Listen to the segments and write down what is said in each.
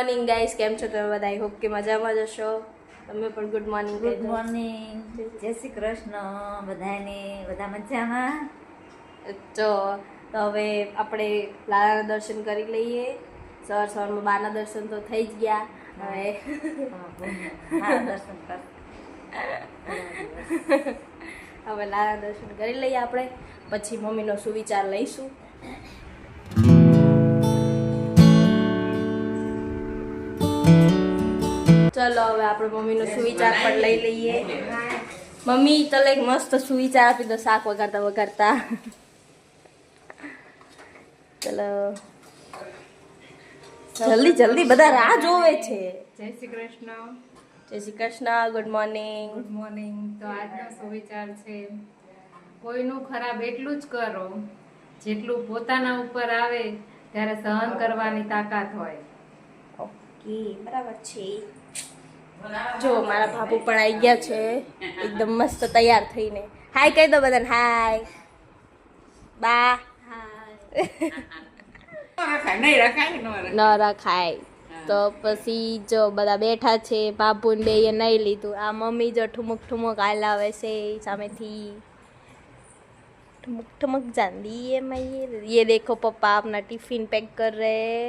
Morning guys, કેમ છો તમે બધા? આઈ હોપ કે મજામાં જ હશો. તમે પણ ગુડ મોર્નિંગ. ગુડ મોર્નિંગ, જય શ્રી કૃષ્ણ બધાને. બધા મજામાં? તો હવે આપણે લાલાના દર્શન કરી લઈએ. સવારમાં બાના દર્શન તો થઈ જ ગયા. હવે દર્શન કર. હવે લાલાના દર્શન કરી લઈએ આપણે, પછી મમ્મીનો સુવિચાર લઈશું. ચલો હવે આપણે મમ્મીનો સુવિચાર પણ લઈ લઈએ. મમ્મી તો એક મસ્ત સુવિચાર આપી દો શાક વગાડતા વગાડતા. ચલો જલ્દી જલ્દી, બધા રાહ જોવે છે. જય શ્રી કૃષ્ણ. જય Shri Krishna. Good morning. Good morning. તો આજનો સુવિચાર છે, કોઈનું ખરાબ એટલું જ કરો જેટલું પોતાના ઉપર આવે ત્યારે સહન કરવાની તાકાત હોય. ઓકે, બરાબર છે. જો મારા બાપુ પણ આવી ગયા છે, એકદમ મસ્ત તૈયાર થઈને. હાય કહી દો બધાને. હાય બા. ન રખાય તો પછી જો બધા બેઠા છે, બાપુને બે નહીં લીધું. આ મમ્મી જો ઠુમક ઠુમક હાલાવે છે સામેથી. ठुमक ठुमक जाती है मैं. ये देखो पापा अपना टिफिन पैक कर रहे हैं,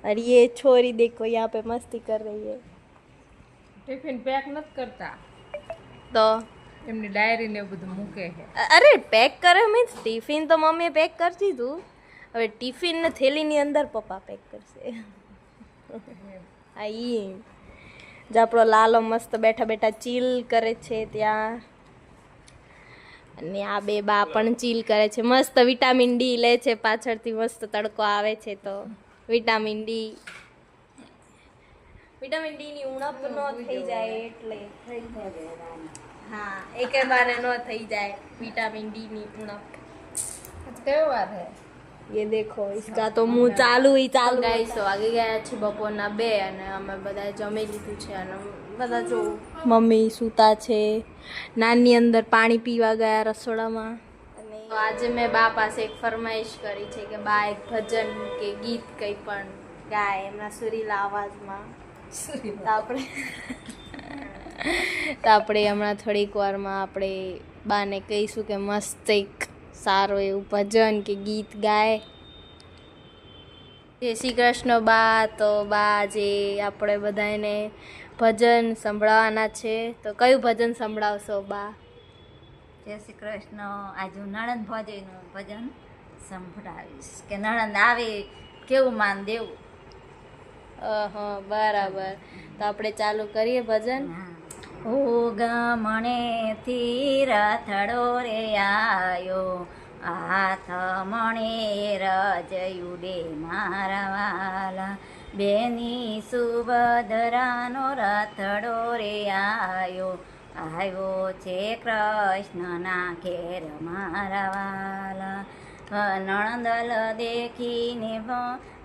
और ये छोरी देखो यहाँ पे मस्ती कर रही है. ટિફિન પેક નથી કરતા, तो એમની ડાયરી ને બધું મૂકે છે. અરે પેક કરે મીન્સ ટિફિન તો મમ્મીએ પેક કરી દીધું. હવે ટિફિન ને થેલીની અંદર પપ્પા પેક કરશે. આ ઈ જ આપણો લાલો મસ્ત બેઠા બેઠા ચીલ કરે છે ત્યાં. અને આ બે બા પણ ચીલ કરે છે. મસ્ત વિટામિન ડી લે છે પાછળથી. મસ્ત તડકો આવે છે તો વિટામિન ડી ની ઉણપ ન થઈ જાય એટલે. હા, એકે બારે ન થઈ જાય વિટામિન ડી ની ઉણપ. કયો વાર હે? ये देखो इसका तो मुंह चालू ही चालू. गाइस तो વાગી ગયા છે બપોરના 2 અને અમે બધા જમી લીધું છે. અને બધા જો મમ્મી સૂતા છે, નાની અંદર પાણી પીવા ગયા રસોડામાં. અને આજે મેં બા પાસે એક ફરમાઈશ કરી છે કે બા એક ભજન કે ગીત કંઈ પણ ગાય એમના સુરીલા અવાજમાં. તો આપણે હમણાં થોડીક વારમાં આપણે બાને કહીશું કે મસ્ત એક સારું એવું ભજન કે ગીત ગાય. જય શ્રી કૃષ્ણ બા. તો બા આજે આપણે બધાને ભજન સંભળાવવાના છે. તો કયું ભજન સંભળાવશો બા? જય શ્રી કૃષ્ણ. આજે હું નણંદ ભોજયનું ભજન સંભળાવીશ કે નણંદ આવે કેવું માન દેવું. હા, બરાબર. તો આપણે ચાલુ કરીએ ભજન. ઓ ગમણેથી રથડો રે આયો, હાથ મણે રજયુડે મારા વાલા. બેની સુભદ્રાનો રથડો રે આવ્યો, આવ્યો છે કૃષ્ણના ઘેર મારા વાલા. નણંદલ દેખીને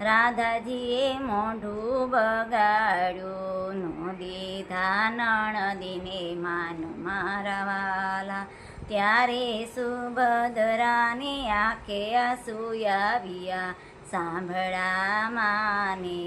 રાધાજીએ મોઢું બગાડ્યું, નો દીધા નણદીને માન મારા વાલા. ત્યારે સુભદ્રાને આંખે આંસુ આવ્યા, સાંભળા માને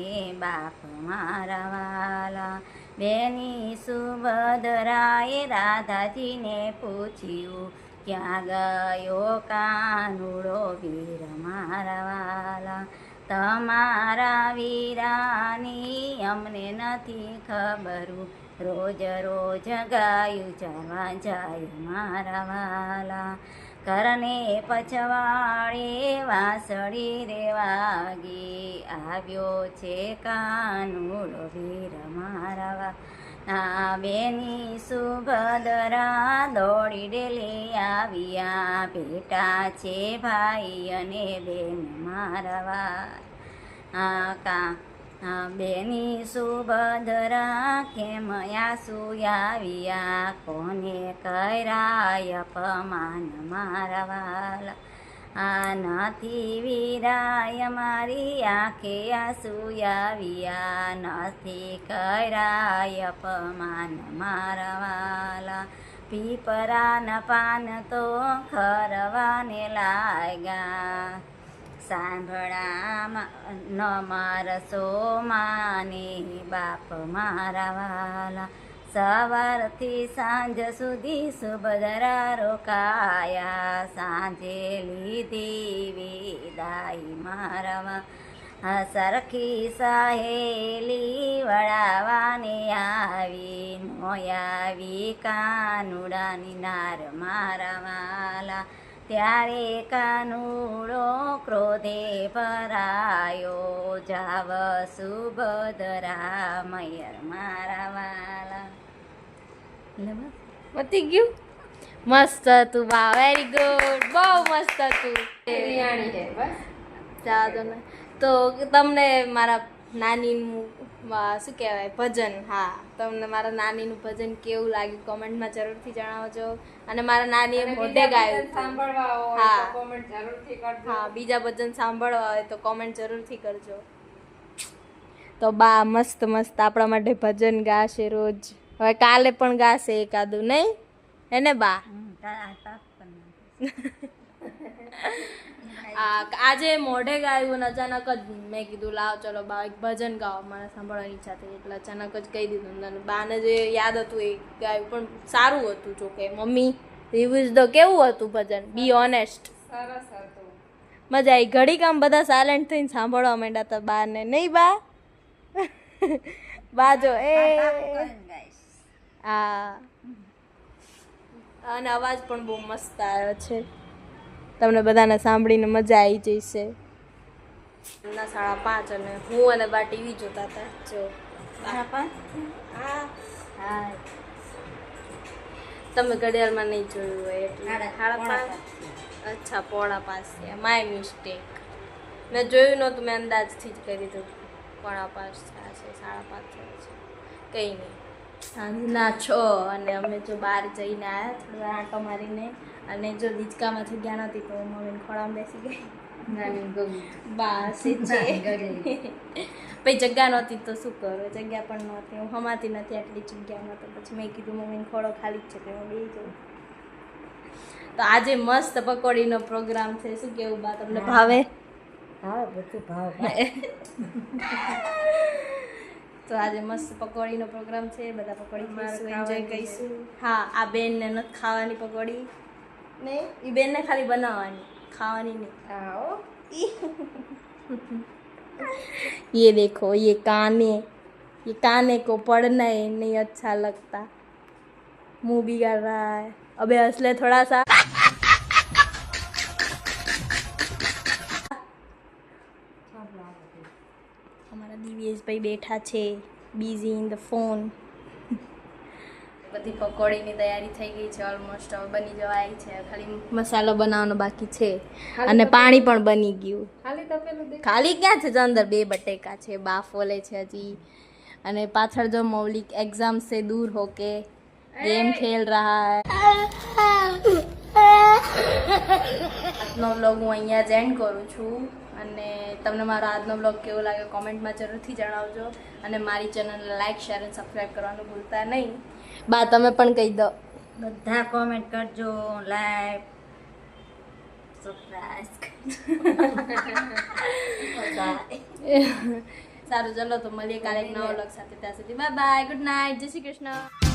બાપ મારા વાલા. બેની સુભદ્રાએ રાધાજીને પૂછ્યું, ક્યાં ગયો કાનુડો વીર મારા વાલા. તમારા વીરાની અમને નથી ખબરું, રોજ રોજ ગાયું ચાલવા જાય મારા વાલા. કરને પછવાડે વાસળી રે વાગી, આવ્યો છે કાનુડો વીર મારા વાલા. બેની સુભદ્રા દોડી ડેલી આવ્યા, બેટા છે ભાઈ અને બેન મારા વાલા. બેની સુભદ્રા કેમ આંસુ આવ્યા, કોને કરાય અપમાન મારા વાલા. નથી વીરાય મારી આંખે આંસુ આવ્યા, નથી કરાય અપમાન મારા વાલા. પીપરાના પાન તો ખરવાને લાગ્યા, સાંભળામાં ન મારસો માને બાપ મારા વાલા સવારથી સાંજ સુધી સુભદ્રા રોકાયા સાંજે લીધી વિદાઈ મારવા સરખી સહેલી વળાવાને આવી નોયાવી કાનુડાની નાર મારા વાલા ત્યારે કાનુડો ક્રોધે ભરાયો જાવ સુભદ્રા મયર મારા વાલા પતી ગયું મસ્ત હતું વાહ વેરી ગુડ બહુ મસ્ત હતું બિરયાણી છે બસ. ચાલો ને તો તમને મારા નાનીનું શું કહેવાય ભજન હા તમને મારા નાનીનું ભજન કેવું લાગ્યું કોમેન્ટમાં જરૂરથી જણાવજો અને મારા નાનીએ અને મોઢે બીજા ગાયું ભજન હતું. સાંભળવા હોય હા. તો comment જરૂરથી કરજો. હા બીજા ભજન સાંભળવા હોય તો કોમેન્ટ જરૂરથી કરજો તો બા મસ્ત મસ્ત આપણા માટે ભજન ગાશે રોજ હવે કાલે પણ ગાશે એકાદું નહીં એને બા આજે મોઢે ગાયું અને અચાનક જ મેં કીધું લાવ ચલો બા એક ભજન ગાઓ મને સાંભળવાની ઈચ્છા થઈ એટલે અચાનક જ કહી દીધું અને બાને જે યાદ હતું એ ગાયું પણ સારું હતું જોકે મમ્મી રિવ્યુઝ દો કેવું હતું ભજન બી ઓનેસ્ટ સરસ હતું. મજા આવી ઘડીક આમ બધા સાયલેન્ટ થઈને સાંભળવા માંડ્યા હતા બાને નહીં બા બા જો એ હા અને અવાજ પણ બહુ મસ્ત આવ્યો છે તમને બધાને સાંભળીને મજા આવી જશે ના 5:30 અને હું અને બા ટીવી જોતા હતા જો હા તમે ઘડિયાળમાં નહીં જોયું હોય એટલે 5:30 અચ્છા 4:30 માય મિસ્ટેક મેં જોયું નહોતું મેં અંદાજથી જ કરી દીધું 4:30 થયા છે 5:30 થયા છે કંઈ નહીં સાંજના 6 અને અમે જો બહાર જઈને આવ્યા થોડો આંટો મારીને અને જો હિંચકામાંથી ગયા નથી તો મમ્મીને ખોળામાં બેસી ગઈ નાની ગમી. બસ એ છે પછી જગ્યા નહોતી તો શું કરું જગ્યા પણ નહોતી હું હમાતી નથી આટલી જગ્યામાં તો પછી મેં કીધું મમ્મીને ખોળો ખાલી જ છે તો હું બેસી જાઉં તો આજે મસ્ત પકોડીનો પ્રોગ્રામ છે શું કેવું બા તમને ભાવે હા બધું ભાવ તો આજે મસ્ત પકોડીનો પ્રોગ્રામ છે બધા પકોડી મારે ખાઈશું ખાવાની એન્જોય કરીશું હા આ બેનને નથી ખાવાની પકોડી ને એ બેનને ખાલી બનાવવાની ખાવાની નહીં હા હો. ये देखो ये काने को पढ़ना है नहीं अच्छा लगता मुंह बिगाड़ रहा है अबे हंस ले थोड़ा सा हमारा दिव्येश भाई बैठा છે बिजी इन द फोन બધી પકોડીની તૈયારી થઈ ગઈ છે ઓલમોસ્ટ હવે બની જવા આવી છે ખાલી મસાલો બનાવવાનો બાકી છે અને પાણી પણ બની ગયું ખાલી તપેલું દેખ. ખાલી ક્યાં છે જો અંદર 2 બટેકા છે બાફોલે છે હજી અને પાછળ જો મૌલિક એક્ઝામ સે દૂર હોકે गेम खेल रहा है આજનો વ્લોગ હું અહીંયા જ એન્ડ કરું છું અને તમને મારો આજનો વ્લોગ કેવો લાગ્યો કોમેન્ટમાં જરૂરથી જણાવજો અને મારી ચેનલને લાઈક શેર અને સબસ્ક્રાઈબ કરવાનું ભૂલતા નહીં બા તમે પણ કહી દો બધા કોમેન્ટ કરજો લાઈક સબસ્ક્રાઇબ સારું ચલો તો મળીએ કાલે એક નવા વ્લોગ સાથે ત્યાં સુધી બાય બાય ગુડ નાઇટ જય શ્રી કૃષ્ણ